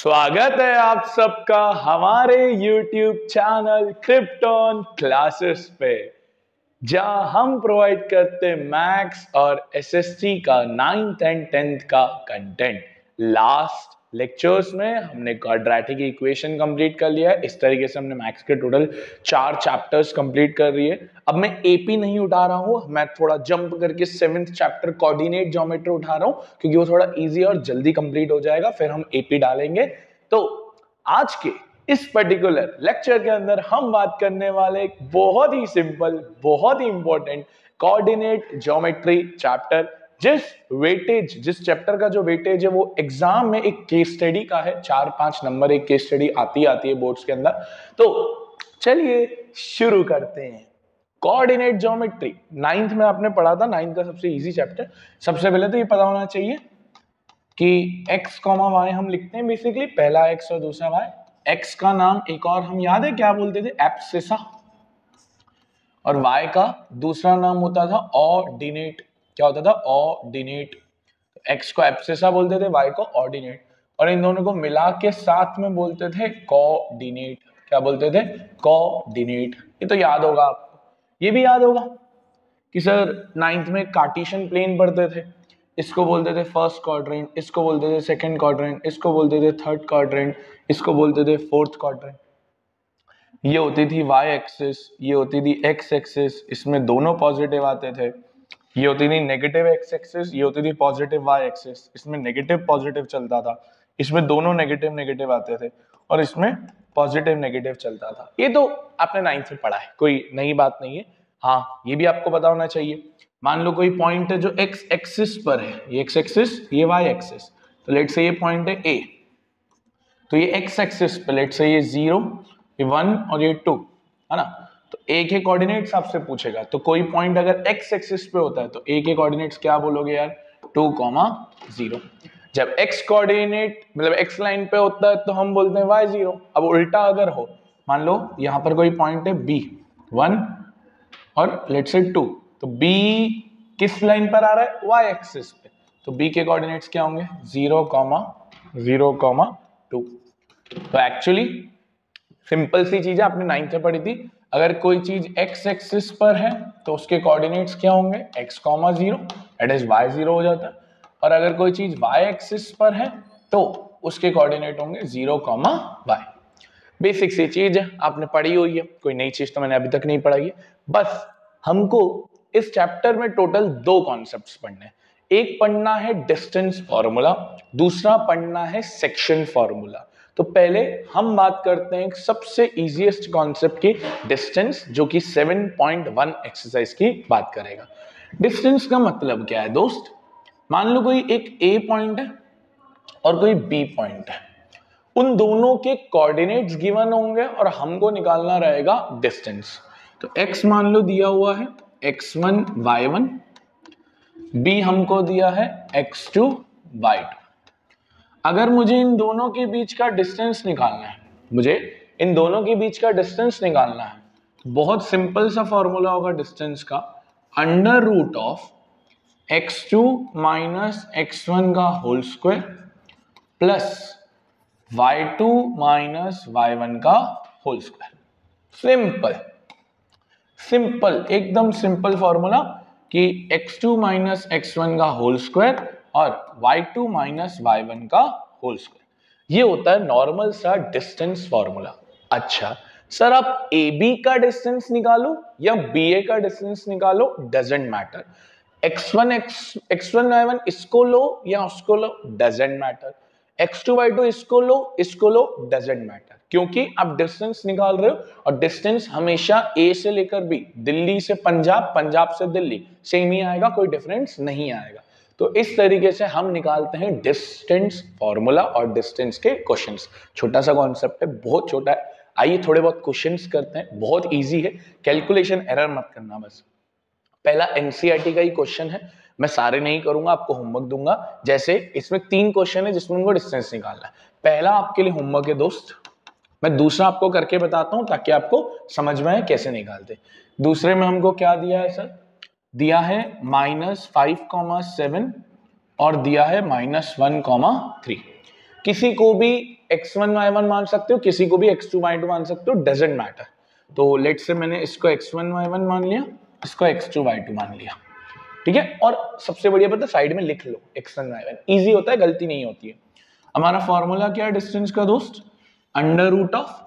स्वागत है आप सबका हमारे YouTube चैनल क्रिप्टॉन क्लासेस पे, जहां हम प्रोवाइड करते हैं मैथ्स और एसएससी का 9th एंड 10th का कंटेंट। लास्ट लेक्चर्स में हमने क्वाड्रेटिक इक्वेशन कंप्लीट कर लिया है। इस तरीके से हमने मैथ्स के टोटल 4 चैप्टर्स कंप्लीट कर रही है। अब मैं एपी नहीं उठा रहा हूं, मैं थोड़ा जंप करके 7th चैप्टर कोऑर्डिनेट ज्योमेट्री उठा रहा हूं, क्योंकि वो थोड़ा इजी और जल्दी कंप्लीट हो जाएगा, फिर हम एपी डालेंगे। तो आज के इस पर्टिकुलर लेक्चर के अंदर हम बात करने वाले एक बहुत ही सिंपल, बहुत ही इंपॉर्टेंट कोऑर्डिनेट ज्योमेट्री चैप्टर, जिस चैप्टर का जो वेटेज है वो एग्जाम में एक केस स्टडी का है। 4-5 नंबर एक केस स्टडी आती है बोर्ड्स के अंदर। तो चलिए शुरू करते हैं। कोऑर्डिनेट ज्योमेट्री 9th में आपने पढ़ा था, 9th का सबसे इजी चैप्टर। सबसे पहले तो ये पता होना चाहिए कि x, y हम लिखते हैं बेसिकली, पहला x और दूसरा y। x का नाम एक और हम याद है क्या बोलते थे, एब्सिसा, और y का दूसरा नाम होता था ऑर्डिनेट। क्या होता था, ऑर्डिनेट। x को एब्सिसा बोलते थे, y को ऑर्डिनेट, और इन दोनों को मिला के साथ में बोलते थे कोऑर्डिनेट। क्या बोलते थे, कोऑर्डिनेट। ये तो याद होगा आपको। ये भी याद होगा कि सर 9th में कार्टेशियन प्लेन पढ़ते थे, इसको बोलते थे फर्स्ट क्वाड्रेंट, इसको बोलते थे सेकंड क्वाड्रेंट, इसको बोलते थे थर्ड क्वाड्रेंट, इसको बोलते थे फोर्थ क्वाड्रेंट। ये होती थी y एक्सिस, ये होती थी x एक्सिस, इसमें दोनों पॉजिटिव आते थे। ये होती थी नेगेटिव x एक्सिस, ये होती थी पॉजिटिव y एक्सिस, इसमें नेगेटिव पॉजिटिव चलता था, इसमें दोनों नेगेटिव नेगेटिव आते थे, और इसमें पॉजिटिव नेगेटिव चलता था। ये तो आपने 9th में पढ़ा है, कोई नई बात नहीं है। हाँ, ये भी आपको पता होना चाहिए। मान लो कोई पॉइंट है जो x एक्सिस पर है, ये x एक्सिस, ये y एक्सिस। तो लेट से ये पॉइंट है A, तो ये x एक्सिस पे लेट से ये 0, ये 1 और ये 2 है ना। तो a के कोऑर्डिनेट्स आपसे पूछेगा, तो कोई पॉइंट अगर x एक्सिस पे होता है तो a के कोऑर्डिनेट्स क्या बोलोगे यार, 2, 0। जब x कोऑर्डिनेट मतलब x लाइन पे होता है तो हम बोलते हैं y 0। अब उल्टा अगर हो, मान लो यहाँ पर कोई पॉइंट है b 1 और लेट से 2, तो b किस लाइन पर आ रहा है, y एक्सिस पे, तो b के कोऑर्डिनेट्स क्या होंगे, 0, 0, 2। तो एक्चुअली सिंपल सी चीज है, आपने 9th में पढ़ी थी। अगर कोई चीज x एक्सिस पर है तो उसके कोऑर्डिनेट्स क्या होंगे, x, 0, दैट इज y 0 हो जाता है। और अगर कोई चीज y एक्सिस पर है तो उसके कोऑर्डिनेट होंगे 0, y। बेसिक सी चीज है, आपने पढ़ी हुई है, कोई नई चीज तो मैंने अभी तक नहीं पढ़ाई है। बस हमको इस चैप्टर में टोटल 2 कॉन्सेप्ट्स पढ़ने हैं। एक पढ़ना है डिस्टेंस फॉर्मूला, दूसरा पढ़ना है सेक्शन फॉर्मूला। तो पहले हम बात करते हैं सबसे इजीएस्ट कॉन्सेप्ट की, डिस्टेंस, जो कि 7.1 एक्सरसाइज की बात करेगा। डिस्टेंस का मतलब क्या है दोस्त, मान लो कोई एक A पॉइंट है और कोई B पॉइंट है, उन दोनों के कोऑर्डिनेट्स गिवन होंगे और हमको निकालना रहेगा डिस्टेंस। तो x मान लो दिया हुआ है x1 y1, b हमको दिया है x2 y2। अगर मुझे इन दोनों के बीच का डिस्टेंस निकालना है, बहुत सिंपल सा फॉर्मूला होगा डिस्टेंस का, under root of x2 minus x1 का whole square plus y2 minus y1 का होल स्क्वायर। सिंपल, एकदम सिंपल फॉर्मूला कि x2 माइनस x1 का होल स्क्वायर और y2 माइनस y1 का होल स्क्वायर। ये होता है नॉर्मल सा डिस्टेंस फॉर्मूला। अच्छा सर, आप AB का डिस्टेंस निकालो या BA का डिस्टेंस निकालो, डजेंट मैटर। x1 y1 इसको लो या उसको लो, डजेंट मैटर। x2 y2 इसको लो, डजेंट मैटर, क्योंकि आप डिस्टेंस निकाल रहे हो और डिस्टेंस हमेशा A से लेकर B, दिल्ली से पंजाब, पंजाब से दिल्ली, सेम ही आएगा, कोई डिफरेंस नहीं आएगा। तो इस तरीके से हम निकालते हैं डिस्टेंस फॉर्मूला और डिस्टेंस के क्वेश्चंस। छोटा सा कॉन्सेप्ट है, बहुत छोटा है। आइए थोड़े बहुत क्वेश्चंस करते हैं, बहुत इजी है, कैलकुलेशन एरर मत करना बस। पहला एनसीईआरटी का ही क्वेश्चन है, मैं सारे नहीं करूंगा, आपको होमवर्क दूंगा। जैसे इसमें 3 क्वेश्चन है जिसमें उनको डिस्टेंस निकालना है। पहला आपके लिए होमवर्क है दोस्त, मैं दूसरा आपको करके बताता हूं ताकि आपको समझ में आए कैसे निकालते। दूसरे में हमको क्या दिया है सर, दिया है -5,7 और दिया है -1,3। किसी को भी x1 y1 मान सकते हो, किसी को भी x2 y2 मान सकते हो, डजेंट मैटर। तो लेट से मैंने इसको x1 y1 मान लिया, इसको x2 y2 मान लिया, ठीक है। और सबसे बढ़िया पता, साइड में लिख लो x1 y1, इजी होता है, गलती नहीं होती है। हमारा फॉर्मूला क्या है डिस्टेंस का दोस्त, under root of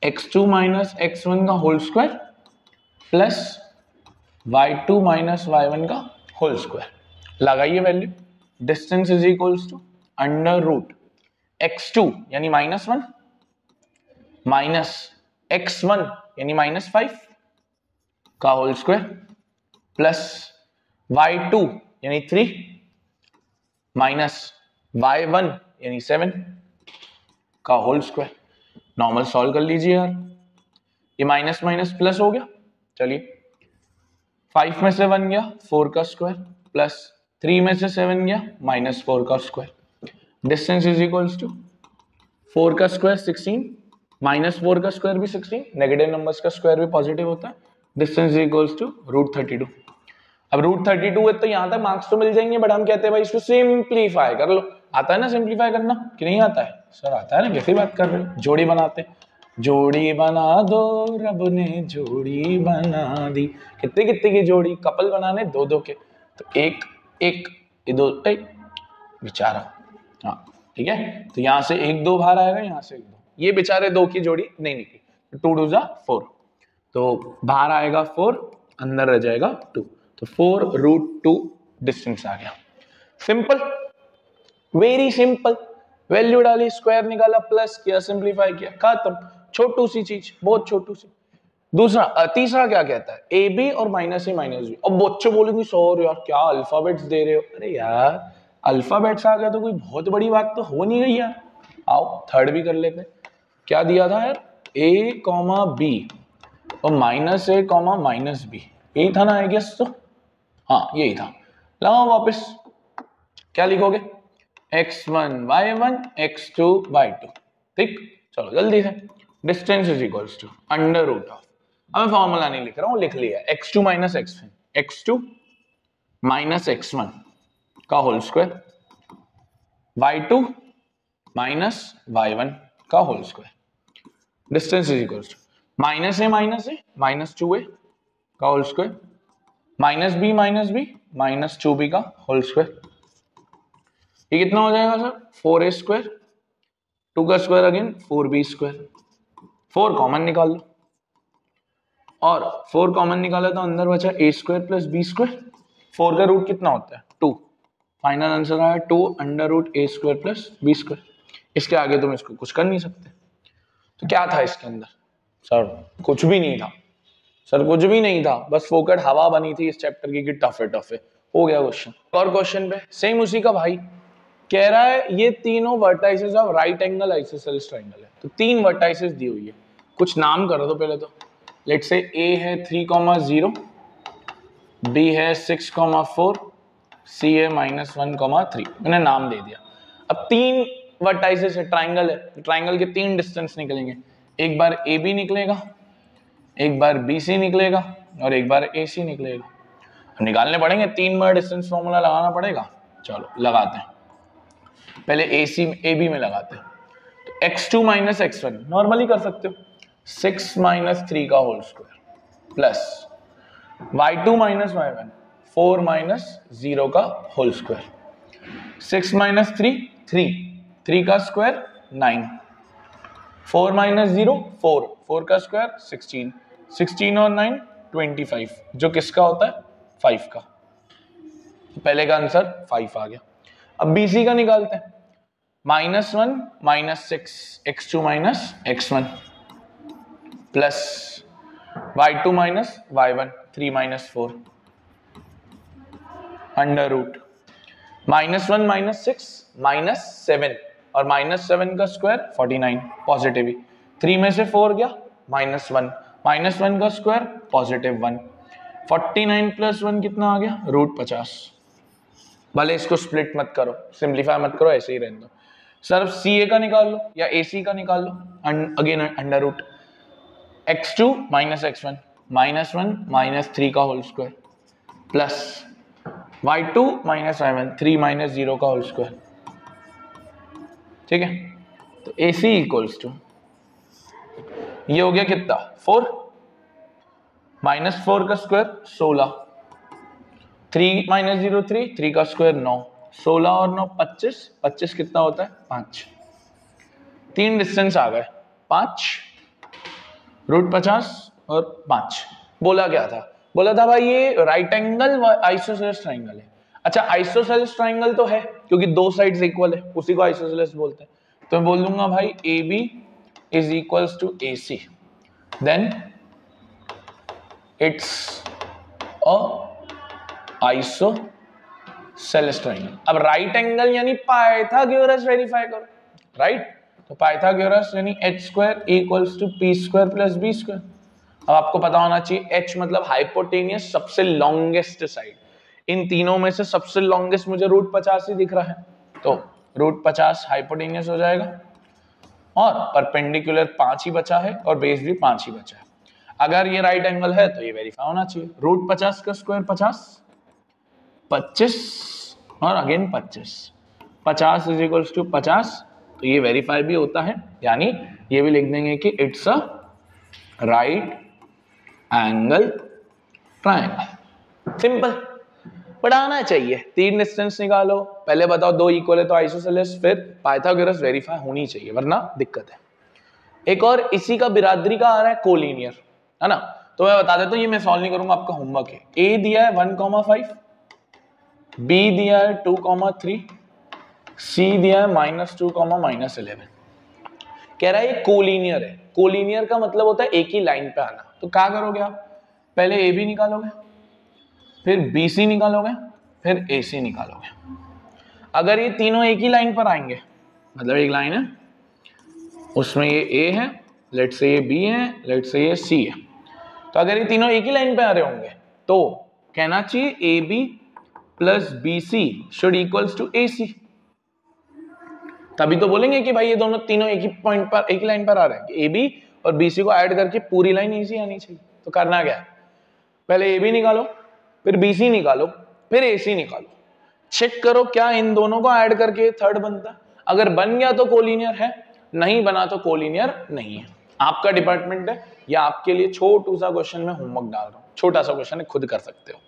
x2 minus x1 का whole square plus y2 minus y1 का होल स्क्वायर। लगाइए value, distance is equals to under root x2 यानी -1 माइनस x1 यानी -5 का होल स्क्वायर प्लस y2 यानी 3 माइनस y1 यानी 7 का होल स्क्वायर। नॉर्मल सॉल्व कर लीजिए यार, ये माइनस माइनस प्लस हो गया। चलिए 5 में से 1 गया 4 का स्क्वायर प्लस 3 में से 7 गया -4 का square. Distance is equals to 4 का स्क्वायर 16 -4 का स्क्वायर भी 16, नेगेटिव नंबर्स का स्क्वायर भी पॉजिटिव होता है। Distance is equals to √32। अब √32 है तो यहां तक मार्क्स तो मिल जाएंगे, बट हम कहते हैं भाई इसको सिंप्लीफाई कर लो। आता है ना सिंप्लीफाई करना कि नहीं आता है? सर आता है ना, कैसी बात कर रहे हो? जोड़ी बनाते, जोड़ी बना दो रब ने जोड़ी बना दी। कितने कितने की जोड़ी, कपल बनाने 2-2 के, तो एक एक ये 2 बेचारा, हाँ ठीक है। तो यहाँ से 1-2 बाहर आएगा, यहाँ से 1-2, ये बेचारे 2 की जोड़ी नहीं निकली, 2 2 4, तो बाहर आएगा 4, अंदर रह जाएगा 2, तो 4√2 डिस्टेंस आ गया। Simple, very simple. वैल्यू डाली, स्क्वायर निकाला, प्लस किया, सिंप्लीफाई किया, खत्म। छोटू सी चीज, बहुत छोटू सी। दूसरा तीसरा क्या कहता है, ए बी और -a -b। अब बच्चे बोलेंगे सर यार क्या अल्फाबेट्स दे रहे हो? अरे यार अल्फाबेट्स आ गया तो कोई बहुत बड़ी बात तो हो नहीं गई यार। आओ थर्ड भी कर लेते हैं। क्या दिया था यार, a, b और -a, -b, यही था ना आई गेस, तो हाँ यही था। लगाओ वापस, क्या लिखोगे, x1 y1 x2 y2, ठीक। चलो जल्दी से, distance is equals to under root of, अब मैं फॉर्मूला नहीं लिख रहा हूं, लिख लिया, x2 minus x1 minus x1 का whole square y2 minus y1 का whole square. Distance is equals to -a -2a का होल स्क्वायर -b -2b का होल स्क्वायर। ये कितना हो जाएगा सर, 4a स्क्वायर, 2 का square again 4b square. 4 common निकाल लो, और 4 कॉमन निकाला तो अंदर बचा a square plus b square. 4 का रूट कितना होता है, 2। फाइनल आंसर आया 2 under root a square plus b square. इसके आगे तुम इसको कुछ कर नहीं सकते। तो क्या था इसके अंदर, सर कुछ भी नहीं था, सर कुछ भी नहीं था, बस फोकट हवा बनी थी इस चैप्टर की कि टफे टफे हो गया क्वेश्चन। और क्वेश्चन पे सेम उसी का भाई कह रहा है, ये तीनों vertices of right angle isosceles triangle है। तो 3 वर्टाइसेस दी हुई है, कुछ नाम कर दो पहले तो। लेट से A है 3,0, B है 6,4, C है -1,3, मैंने नाम दे दिया। अब 3 वर्टाइसेस है, ट्राइंगल है, ट्राइंगल के 3 डिस्टेंस निकलेंगे। एक बार AB निकलेगा, एक बार BC निकलेगा, और एक बार AC निकलेगा। निकालने पड़ेंगे, 3 बार डिस्टेंस फॉर्मूला लगाना पड़ेगा। चलो लगाते हैं, पहले AB में लगाते हैं। तो x2 माइनस x1 नॉर्मली कर सकते हो, 6 माइनस 3 का whole square plus y2 minus y1 4 minus 0 का होल स्क्वायर। 6 माइनस 3 का स्क्वायर 9, 4 माइनस 0 4 का स्क्वायर 16 और 9 25, जो किसका होता है 5 का। पहले का आंसर 5 आ गया। अब BC का निकालते हैं, -1 -6 x2 minus x1 plus y2 minus y1 3 minus 4 under root -1 -6 -7 और -7 का स्क्वायर 49 पॉजिटिव, 3 में से 4 गया -1 का स्क्वायर पॉजिटिव 1, 49 प्लस 1 कितना आ गया √50। भले इसको स्प्लिट मत करो, सिंप्लीफाई मत करो, ऐसे ही रहने दो। सर CA का निकाल लो या AC का निकाल लो, again under root x2 minus x1 -1 -3 का whole square plus y2 minus y1 3 minus 0 का होल स्क्वायर। ठीक है, तो AC इक्वल्स टू ये हो गया कितना 4 -4 का स्क्वायर 16, 3 - 0 3, 3 का स्क्वायर 9, 16 और 9 25, 25 कितना होता है 5, 3 डिस्टेंस आ गए 5 √50 और 5। बोला क्या था, बोला था भाई ये राइट एंगल आइसोसेलेस ट्राइंगल है। अच्छा आइसोसेलेस ट्राइंगल तो है क्योंकि दो साइड्स इक्वल है, उसी को आइसोसेलेस बोलते हैं। तो मैं बोल दूंगा भाई AB is equals to AC, then it's a isosceles triangle. अब राइट एंगल यानी पाइथागोरस वेरीफाई करो, राइट। तो पाइथागोरस यानी h² equals to p² plus b²। अब आपको पता होना चाहिए h मतलब हाइपोटेनियस सबसे लॉन्गेस्ट साइड, इन तीनों में से सबसे लॉन्गेस्ट मुझे √50 ही दिख रहा है, तो √50 हाइपोटेनियस हो जाएगा और परपेंडिकुलर 5 ही बचा है और बेस भी 5 ही बचा है। अगर ये राइट एंगल है तो ये वेरीफाई होना चाहिए। √50 का स्क्वायर 50, 25 और अगेन 25, 50 इज इक्वल्स टू 50, तो ये वेरीफाई भी होता है, यानी ये भी लिख देंगे कि it's a right angle triangle. Simple, पढ़ाना चाहिए। 3 डिस्टेंस निकालो, पहले बताओ 2 इक्वल है तो आइसोसेलेस, फिर पाइथागोरस वेरीफाई होनी चाहिए वरना दिक्कत है। एक और इसी का बिरादरी का आ रहा है कोलिनियर, है ना। तो मैं बता देता हूं, ये मैं सॉल्व नहीं करूंगा, आपका होमवर्क है। ए दिया है 1,5, बी दिया है 2,3, सी दिया है -2, -11। कह रहा है ये कोलिनियर है। कोलिनियर का मतलब होता है एक ही लाइन पे आना। तो क्या करोगे आप, पहले ए बी निकालोगे, फिर बी सी निकालोगे, फिर ए सी निकालोगे। अगर ये तीनों एक ही लाइन पर आएंगे, मतलब एक लाइन है उसमें ये ए है, लेट से ये बी है, लेट से ये सी है, तो अगर ये तीनों एक ही लाइन पे आ रहे होंगे तो कहना चाहिए A B plus B C should equals to A C. तभी तो बोलेंगे कि भाई ये दोनों तीनों एक ही पॉइंट पर एक ही लाइन पर आ रहे हैं। ए बी और बी सी को ऐड करके पूरी लाइन इजी आनी चाहिए। तो करना क्या है, पहले ए बी निकालो, फिर बी सी निकालो, फिर ए सी निकालो, चेक करो क्या इन दोनों को ऐड करके थर्ड बनता है। अगर बन गया तो कोलिनियर है, नहीं बना तो कोलिनियर नहीं है। आपका डिपार्टमेंट है, या आपके लिए छोटू सा क्वेश्चन में होमवर्क डाल रहा हूं, छोटा सा क्वेश्चन है, खुद कर सकते हो।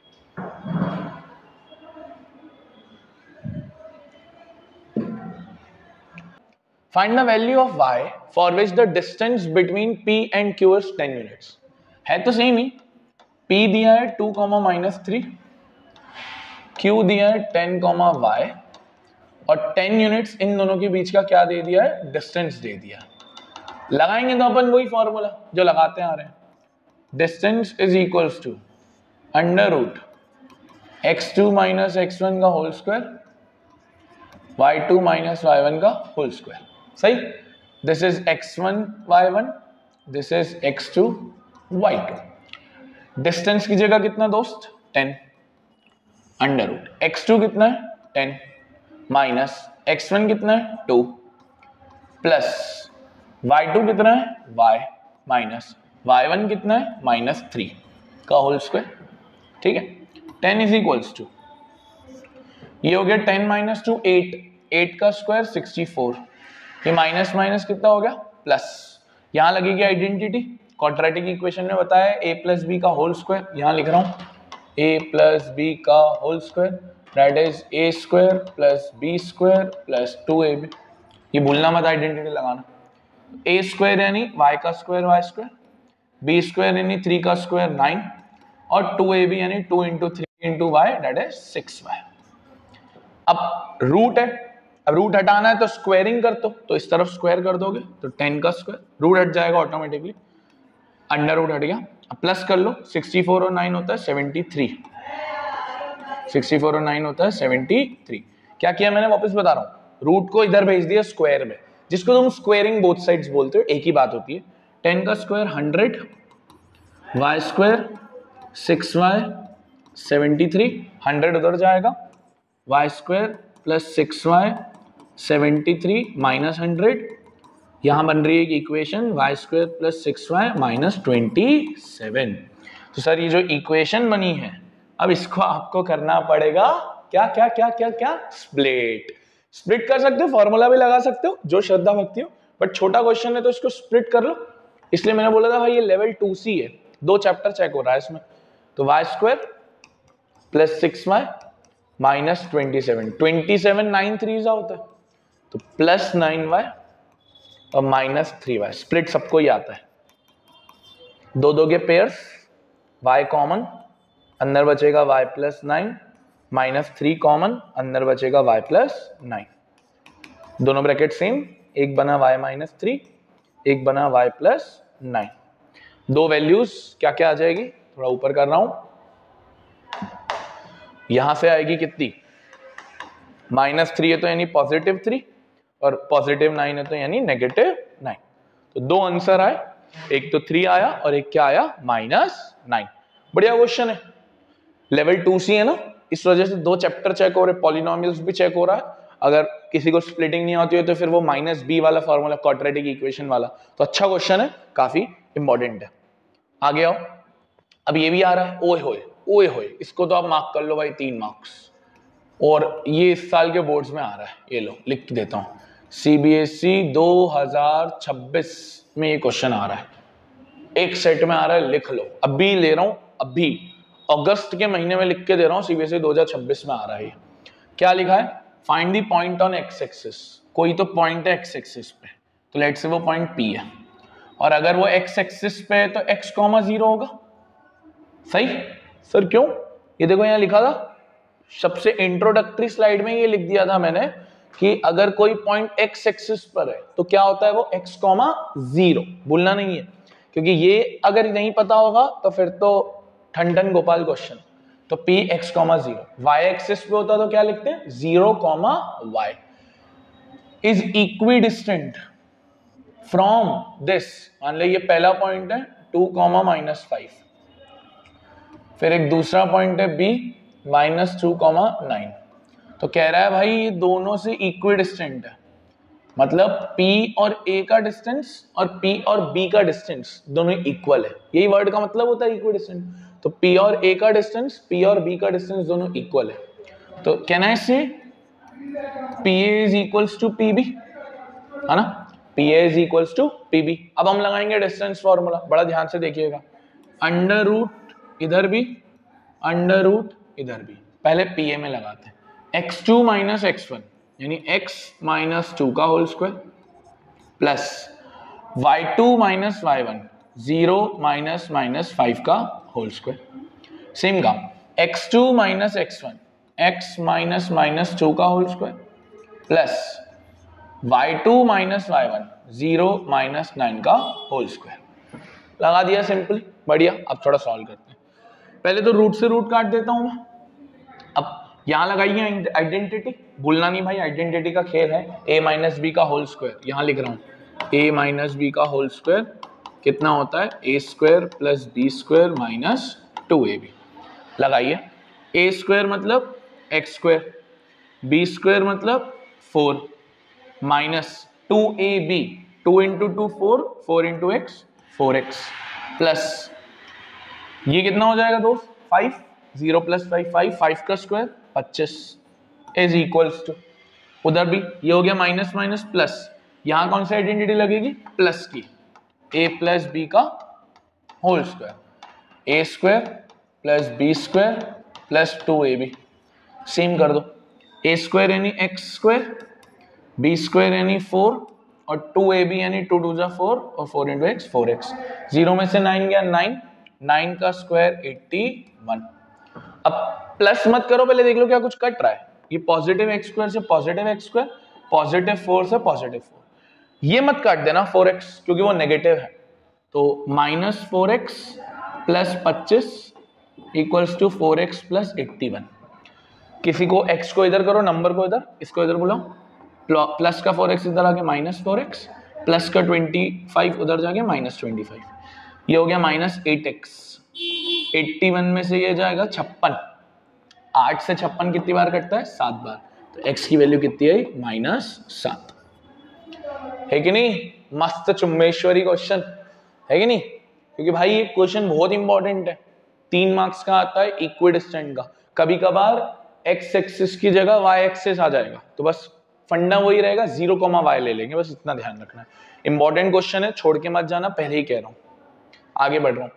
Find the value of y for which the distance between p and q is 10 units. है तो सेम ही, p दिया है 2, -3, q दिया है 10, y और 10 यूनिट्स इन दोनों के बीच का क्या दे दिया है, डिस्टेंस दे दिया। लगाएंगे तो अपन वही फॉर्मूला जो लगाते आ रहे हैं, distance is equals to √x2 - x1 का होल स्क्वायर, y2 - y1 का होल स्क्वायर। सही, this is x1 y1, this is x2 y2। Distance की जगह कितना दोस्त 10, √x2 कितना है 10 माइनस x1 कितना है 2 प्लस y2 कितना है y माइनस y1 कितना है -3 का होल स्क्वायर। ठीक है, 10 इज इक्वल्स टू ये हो गया 10 - 2 8, 8 का स्क्वायर 64, ये माइनस माइनस कितना हो गया प्लस। यहां लगेगी आइडेंटिटी, क्वाड्रेटिक इक्वेशन में बताया a प्लस बी का होल स्क्वायर, यहां लिख रहा हूं a प्लस बी का whole square that is a² plus b² plus 2ab। ये भूलना मत आइडेंटिटी लगाना। a² यानी y का स्क्वायर y², b² यानी 3 का स्क्वायर 9 और 2ab यानी 2 × 3 × y दैट इज 6y। अब रूट है, अब रूट हटाना है तो स्क्वायरिंग कर दो, तो इस तरफ स्क्वायर कर दोगे तो 10 का स्क्वायर, रूट हट जाएगा ऑटोमेटिकली, अंडर रूट हट गया। अब प्लस कर लो, 64 और 9 होता है 73, 64 और 9 होता है 73। क्या किया मैंने वापस बता रहा हूं, रूट को इधर भेज दिया स्क्वायर में, जिसको तुम स्क्वायरिंग बोथ साइड्स बोलते हो, एक ही बात होती है। 10 का स्क्वायर 100, y² 6y 73, 100 उधर जाएगा, y² प्लस 6y 73 माइनस 100, यहां बन रही है एक equation y² plus 6y minus 27। तो सर ये जो इक्वेशन बनी है, अब इसको आपको करना पड़ेगा क्या क्या क्या क्या क्या, स्प्लिट। स्प्लिट कर सकते हो, फॉर्मूला भी लगा सकते हो, जो श्रद्धा भक्ति हो, बट छोटा क्वेश्चन है तो इसको स्प्लिट कर लो, इसलिए मैंने बोला था भाई ये लेवल 2C है, 2 चैप्टर चेक हो रहा है इसमें। तो y square plus 6y minus 27, 27 9 3 होता है, तो प्लस 9y और माइनस 3y, स्प्लिट सबको ही आता है, दो दो के पेयर्स, y कॉमन, अंदर बचेगा y प्लस 9 माइनस 3 कॉमन, अंदर बचेगा y प्लस 9, दोनों ब्रैकेट सेम, एक बना y माइनस 3, एक बना y प्लस 9, दो वैल्यूज क्या क्या आ जाएगी, थोड़ा ऊपर कर रहा हूं, यहां से आएगी कितनी, -3 है तो यानी +3 और +9 है तो यानी -9, तो दो आंसर आए, एक तो 3 आया और एक क्या आया -9। बढ़िया क्वेश्चन है, लेवल 2C है ना, इस वजह से दो चैप्टर चेक हो रहे, पॉलिनोमियल्स भी चेक हो रहा है, अगर किसी को स्प्लिटिंग नहीं आती है तो फिर वो -b वाला फॉर्मूला, क्वाड्रेटिक इक्वेशन वाला, तो अच्छा क्वेश्चन है, काफी इंपॉर्टेंट है। आगे आओ, अब ये भी आ रहा है, ओए होए, इसको तो आप मार्क कर लो भाई 3 मार्क्स, और ये इस साल के बोर्ड्स में आ रहा है, ये लो लिख के देता हूं, CBSE 2026 में ये क्वेश्चन आ रहा है, एक सेट में आ रहा है, लिख लो, अभी ले रहा हूं, अभी अगस्त के महीने में लिख के दे रहा हूं, CBSE 2026 में आ रहा है। क्या लिखा है, find the point on x axis, कोई तो पॉइंट है एक्स एक्सिस पे, तो लेट्स से वो पॉइंट P है, और अगर वो एक्स एक्सिस पे है तो x, 0 होगा, सही सर क्यों, ये देखो यहाँ लिखा था, सबसे इंट्रोडक्टरी स्लाइड में ये लिख दिया था मैंने कि अगर कोई पॉइंट एक्स एक्सिस पर है तो क्या होता है वो x, 0, भूलना नहीं है, क्योंकि ये अगर नहीं पता होगा तो फिर तो ठंडन गोपाल क्वेश्चन, तो P x, 0, y एक्सिस पे होता तो क्या लिखते हैं 0, y is equidistant from this, मान लो ये पहला पॉइंट है 2, -5, फिर एक दूसरा पॉइंट है B -2, 9, तो कह रहा है भाई ये दोनों से इक्विडिस्टेंट है, मतलब P और A का डिस्टेंस और P और B का डिस्टेंस दोनों इक्वल है, यही वर्ड का मतलब होता है इक्विडिस्टेंट, तो P और A का डिस्टेंस, P और B का डिस्टेंस दोनों इक्वल है, तो can I say PA is equals to PB, है ना, PA is equals to PB। अब हम लगाएंगे डिस्टेंस फॉर्मूला, बड़ा ध्यान से देखिएगा, अंडर रूट इधर भी, अंडर रूट इधर भी, पहले PA में लगाते हैं, x2 माइनस x1 यानी x -2 का whole square plus y2 minus y1 0 -5 का होल स्क्वायर, सेम काम, x2 माइनस x1 x -2 का whole square plus y2 minus y1 0 -9 का होल स्क्वायर, लगा दिया सिंपल, बढ़िया। अब थोड़ा सॉल्व करते हैं, पहले तो रूट से रूट काट देता हूं मैं, अब यहां लगाइए आइडेंटिटी, भूलना नहीं भाई, आइडेंटिटी का खेल है, a माइनस बी का होल स्क्वायर, यहां लिख रहा हूं a माइनस बी का होल स्क्वायर कितना होता है, a square plus B square minus 2ab, लगाइए, a स्क्वायर मतलब x स्क्वायर, b स्क्वायर मतलब 4 minus 2ab, 2 into 2 4, 4 into x 4x plus ये कितना हो जाएगा दोस्त 5, 0 प्लस 5 5 का स्क्वायर 25 इज इक्वल्स टू, उधर भी ये हो गया माइनस माइनस प्लस, यहां कौन सी आइडेंटिटी लगेगी प्लस की, a प्लस बी का whole square, a square plus B square plus 2ab, same कर दो, a स्क्वायर यानी x स्क्वायर, b स्क्वायर यानी 4 और 2ab यानी 2 2 4 और 4 इंटू एक्स 4x, 0 में से 9 गया 9, 9 का स्क्वायर 81। अब प्लस मत करो, पहले देख लो क्या कुछ कट रहा है, ये पॉजिटिव एक्स स्क्वायर से पॉजिटिव एक्स स्क्वायर, पॉजिटिव 4 से पॉजिटिव 4, ये मत काट देना 4x क्योंकि वो नेगेटिव है, तो -4x plus 25 equals to 4x plus 81, किसी को x को इधर करो, नंबर को इधर, इसको इधर बुलाओ, प्लस का 4x इधर आके -4x प्लस का 25 उधर जाके -25, ये हो गया -8x, 81 में से ये जाएगा 56, 8 से 56 कितनी बार कटता है 7 बार, तो x की वैल्यू कितनी आई -7, है कि नहीं, मस्त चुम्बेश्वरी क्वेश्चन है कि नहीं, क्योंकि भाई ये क्वेश्चन बहुत इंपॉर्टेंट है, 3 मार्क्स का आता है इक्विडिस्टेंट का, कभी कभार x एक्सिस की जगह y एक्सिस आ जाएगा, तो बस फंडा वही रहेगा, 0, y ले लेंगे, बस इतना ध्यान रखना है। इंपॉर्टेंट क्वेश्चन है, छोड़ के मत जाना, पहले ही कह रहा हूं। आगे बढ़ रहा हूं,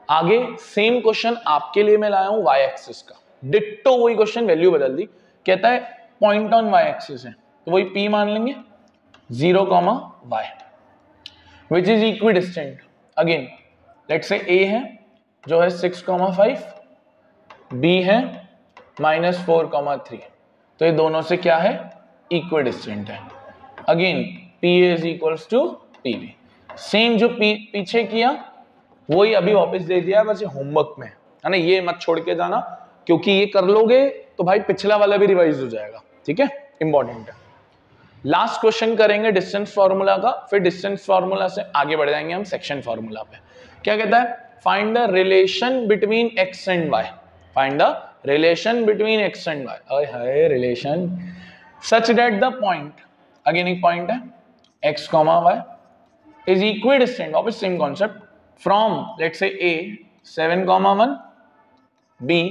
आगे सेम क्वेश्चन आपके लिए मैं लाया हूं y एक्सिस का, डिट्टो वही क्वेश्चन, वैल्यू बदल दी। कहता है पॉइंट ऑन y एक्सिस है, तो वही p मान लेंगे, 0, y which is equidistant. Again let's say a है जो है 6, 5, b है -4, 3, तो ये दोनों से क्या है, इक्विडिस्टेंट है। Again PA is equals to PB, same जो पीछे किया वही अभी वापस दे दिया, बस ये होमवर्क में है ना, ये मत छोड़ के जाना, क्योंकि ये कर लोगे तो भाई पिछला वाला भी रिवाइज हो जाएगा, ठीक है, इंपॉर्टेंट है। लास्ट क्वेश्चन करेंगे डिस्टेंस फार्मूला का, फिर डिस्टेंस फार्मूला से आगे बढ़ जाएंगे हम सेक्शन फार्मूला पे। क्या कहता है, find the relation between x and y, find the relation between x and y, ओए हाय relation, such that the point, again एक पॉइंट है x, y इज इक्विडिस्टेंट, वापस same concept, from let's say a 7, 1, b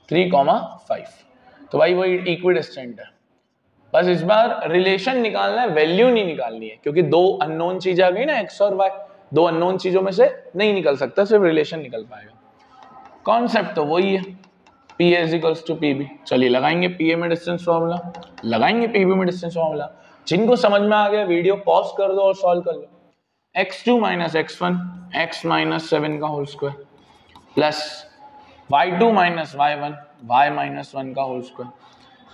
3, 5, तो भाई वही equidistant है। बस इस बार रिलेशन निकालना है, वैल्यू नहीं निकालनी है, क्योंकि दो अननोन चीज आ गई ना, x और y, दो अननोन चीजों में से नहीं निकल सकता, सिर्फ रिलेशन निकल पाएगा। कॉन्सेप्ट तो वही है, PA is equals to PB। चलिए लगाएंगे PA में डिस्टेंस फार्मूला, लगाएंगे PB में डिस्टेंस फार्मूला। जिनको समझ में आ गया वीडियो पॉज कर दो और सॉल्व कर लो। x2 - x1 x - 7 का whole square plus y2 - y1 y - 1 का whole square,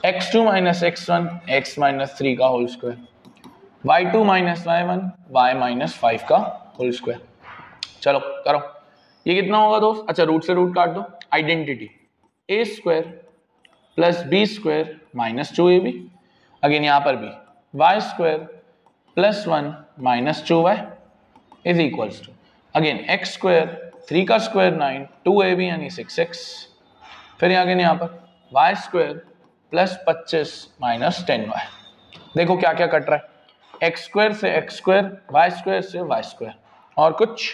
x2 - x1 x - 3 का whole square, y2 - y1 y - 5 का होल स्क्वायर। चलो करो, ये कितना होगा दोस्त, अच्छा रूट से रूट काट दो, identity a² plus b² -2ab, again यहाँ पर भी y² plus 1 -2y is equals to, again x² 3 का स्क्वायर 9 2ab यानी 6x, फिर अगेन यहाँ पर y² प्लस 25 -10y। देखो क्या क्या कट रहा है, x² से x², y² से y², और कुछ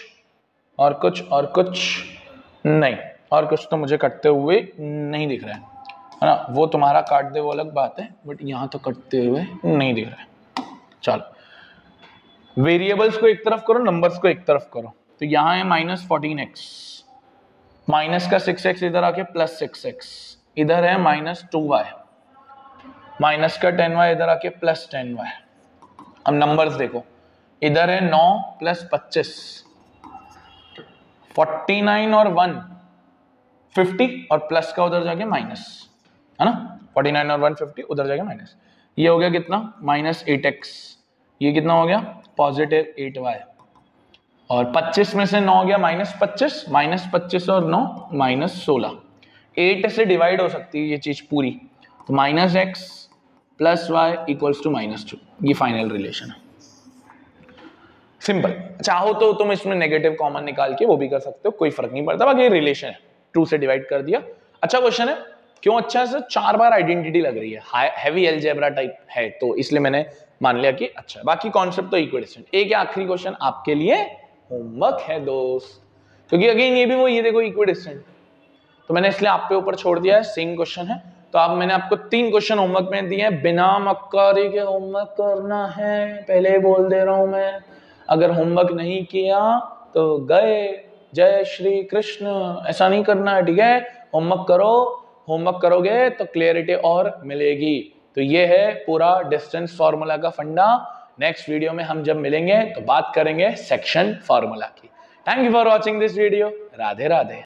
नहीं, और कुछ तो मुझे कटते हुए नहीं दिख रहा है ना, वो तुम्हारा काट दे वो अलग बात है, बट यहाँ तो कटते हुए नहीं दिख रहा है। चलो वेरिएबल्स को एक तरफ करो, नंबर्स को एक तरफ करो, तो यहाँ है -14x, माइनस का 6x इधर आके प्लस 6x, इधर है -2y, माइनस का 10y इधर आके प्लस 10y। अब नंबर्स देखो, इधर है 9 प्लस 25, 49 और 1 50, और प्लस का उधर जाके माइनस, है ना, 49 और 1 50, उधर जाके माइनस, ये हो गया कितना -8x, ये कितना हो गया पॉजिटिव 8y, और 25 में से 9 गया -25, -25 और 9 -16, 8 से डिवाइड हो सकती है ये चीज पूरी, तो -x plus y equals to -2, ये फाइनल रिलेशन है, सिंपल। चाहो तो तुम इसमें नेगेटिव कॉमन निकाल के वो भी कर सकते हो, कोई फर्क नहीं पड़ता, बाकी रिलेशन है, 2 से डिवाइड कर दिया। अच्छा क्वेश्चन है, क्यों अच्छा है, 4 बार आइडेंटिटी लग रही है, हैवी अलजेब्रा टाइप है, तो इसलिए मैंने मान लिया कि अच्छा, बाकी कॉन्सेप्ट तो इक्विडिस्टेंट। एक आखिरी क्वेश्चन आपके लिए होमवर्क है दोस्त, क्योंकि अगेन ये भी वो, ये देखो इक्विडिस्टेंट, तो मैंने इसलिए आप पे ऊपर छोड़ दिया है, सेम क्वेश्चन है। तो अब मैंने आपको 3 क्वेश्चन होमवर्क में दिए हैं, बिना मक्कारी के होमवर्क करना है, पहले ही बोल दे रहा हूं मैं, अगर होमवर्क नहीं किया तो गए, जय श्री कृष्ण, ऐसा नहीं करना है, ठीक है, होमवर्क करो, होमवर्क करोगे तो क्लियरिटी और मिलेगी। तो ये है पूरा डिस्टेंस फार्मूला का फंडा। नेक्स्ट वीडियो में हम जब मिलेंगे तो बात करेंगे सेक्शन फार्मूला की। Thank you for watching this video, Radhe Radhe.